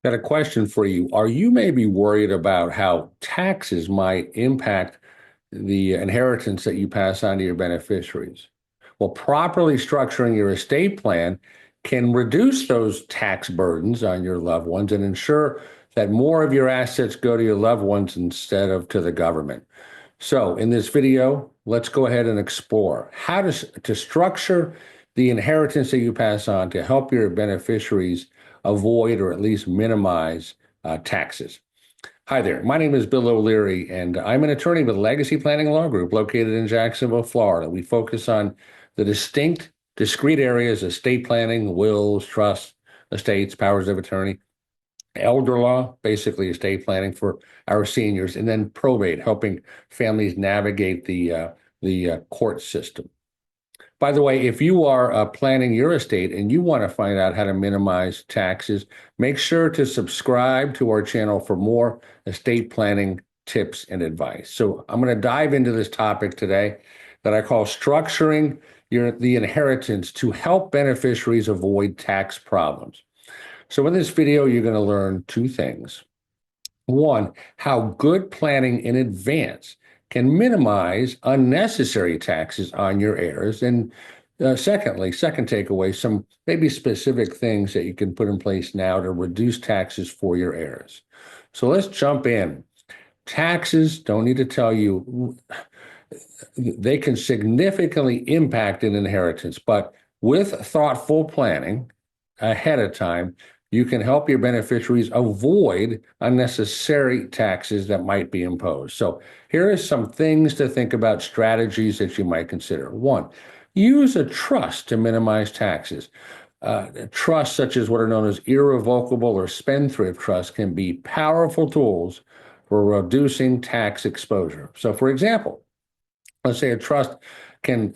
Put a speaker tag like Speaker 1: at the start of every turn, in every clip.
Speaker 1: Got a question for you. Are you maybe worried about how taxes might impact the inheritance that you pass on to your beneficiaries? Well, properly structuring your estate plan can reduce those tax burdens on your loved ones and ensure that more of your assets go to your loved ones instead of to the government. So, in this video, let's go ahead and explore how to structure the inheritance that you pass on to help your beneficiaries avoid or at least minimize taxes. Hi there. My name is Bill O'Leary, and I'm an attorney with Legacy Planning Law Group located in Jacksonville, Florida. We focus on the discrete areas: estate planning, wills, trusts, estates, powers of attorney, elder law, basically estate planning for our seniors, and then probate, helping families navigate the court system. By the way, if you are planning your estate and you want to find out how to minimize taxes, make sure to subscribe to our channel for more estate planning tips and advice. So I'm going to dive into this topic today that I call structuring the inheritance to help beneficiaries avoid tax problems. So in this video, you're going to learn two things. One, how good planning in advance can minimize unnecessary taxes on your heirs. And secondly, second takeaway, some maybe specific things that you can put in place now to reduce taxes for your heirs. So let's jump in. Taxes, don't need to tell you, they can significantly impact an inheritance, but with thoughtful planning ahead of time, you can help your beneficiaries avoid unnecessary taxes that might be imposed. So here are some things to think about, strategies that you might consider. One, use a trust to minimize taxes. Trusts such as what are known as irrevocable or spendthrift trusts can be powerful tools for reducing tax exposure. So for example, let's say a trust can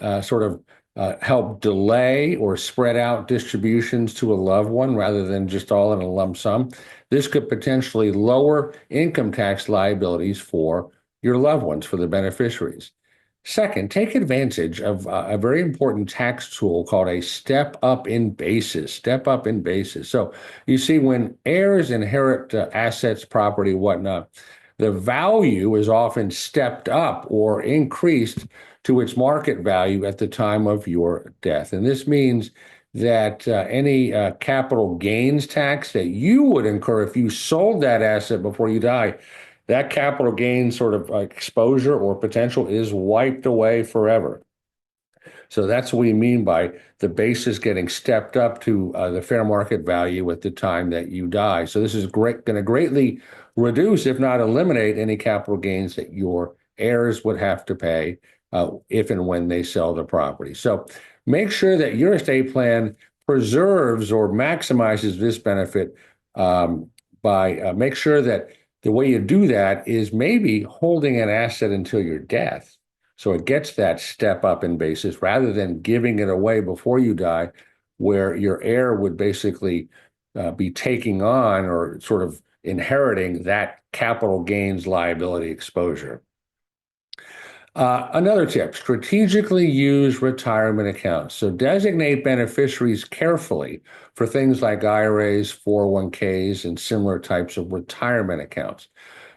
Speaker 1: help delay or spread out distributions to a loved one rather than just all in a lump sum. This could potentially lower income tax liabilities for your loved ones, for the beneficiaries. Second, take advantage of a very important tax tool called a step up in basis. Step up in basis. So you see, when heirs inherit assets, property, whatnot, the value is often stepped up or increased to its market value at the time of your death. And this means that any capital gains tax that you would incur if you sold that asset before you die, that capital gain exposure or potential is wiped away forever. So that's what we mean by the basis getting stepped up to the fair market value at the time that you die. So this is going to greatly reduce, if not eliminate, any capital gains that your heirs would have to pay if and when they sell the property. So make sure that your estate plan preserves or maximizes this benefit by make sure that the way you do that is maybe holding an asset until your death. So it gets that step up in basis rather than giving it away before you die, where your heir would basically be taking on or sort of inheriting that capital gains liability exposure. Another tip, strategically use retirement accounts. So designate beneficiaries carefully for things like IRAs, 401ks, and similar types of retirement accounts.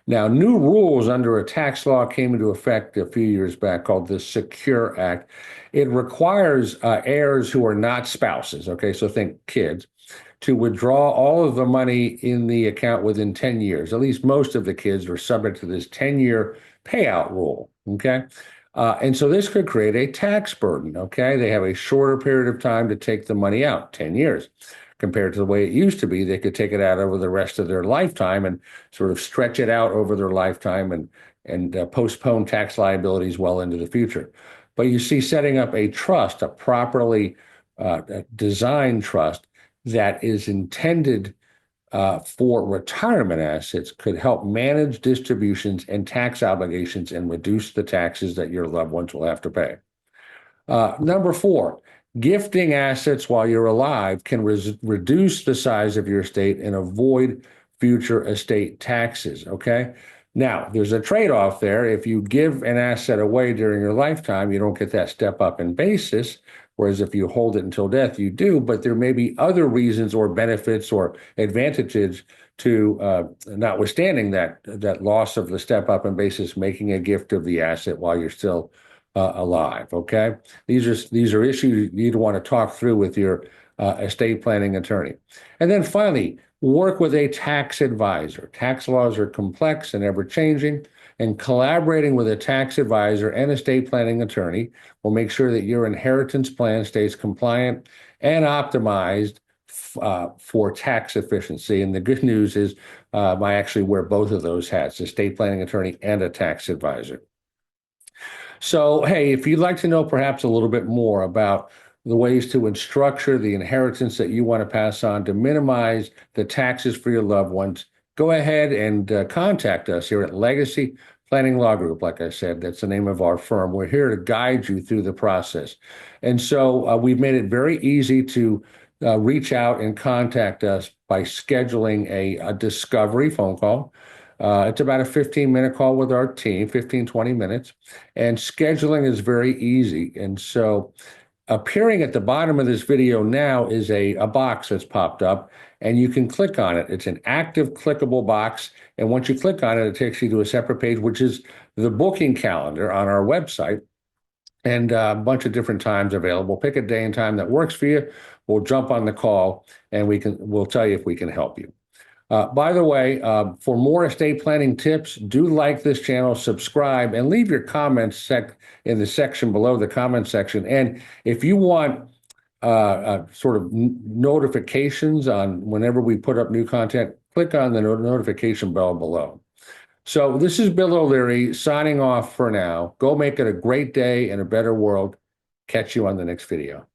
Speaker 1: Now, new rules under a tax law came into effect a few years back called the Secure Act. It requires heirs who are not spouses, okay, so think kids, to withdraw all of the money in the account within 10 years. At least most of the kids are subject to this 10-year payout rule, okay? And so this could create a tax burden, okay? They have a shorter period of time to take the money out, 10 years. Compared to the way it used to be, they could take it out over the rest of their lifetime and sort of stretch it out over their lifetime and postpone tax liabilities well into the future. But you see, setting up a trust, a properly designed trust that is intended for retirement assets could help manage distributions and tax obligations and reduce the taxes that your loved ones will have to pay. Number four, gifting assets while you're alive can reduce the size of your estate and avoid future estate taxes, okay? Now, there's a trade-off there. If you give an asset away during your lifetime, you don't get that step up in basis, Whereas if you hold it until death, you do, but there may be other reasons or benefits or advantages to notwithstanding that loss of the step up and basis, making a gift of the asset while you're still alive. Okay, these are issues you'd want to talk through with your estate planning attorney. And then finally, work with a tax advisor. Tax laws are complex and ever changing, and collaborating with a tax advisor and estate planning attorney will make sure that your inheritance plan stays compliant and optimized for tax efficiency. And the good news is I actually wear both of those hats, estate planning attorney and a tax advisor. So, hey, if you'd like to know perhaps a little bit more about the ways to structure the inheritance that you want to pass on to minimize the taxes for your loved ones, go ahead and contact us here at Legacy Planning Law Group. Like I said, that's the name of our firm. We're here to guide you through the process. And so we've made it very easy to reach out and contact us by scheduling a discovery phone call. It's about a 15-minute call with our team, 15, 20 minutes. And scheduling is very easy. And so appearing at the bottom of this video now is a box that's popped up, and you can click on it. It's an active clickable box. And once you click on it, it takes you to a separate page, which is the booking calendar on our website, and a bunch of different times available. Pick a day and time that works for you. We'll jump on the call and we'll tell you if we can help you. By the way, for more estate planning tips, do like this channel, subscribe, and leave your comments in the section below, the comment section. And if you want sort of notifications on whenever we put up new content, click on the notification bell below. So this is Bill O'Leary signing off for now. Go make it a great day and a better world. Catch you on the next video.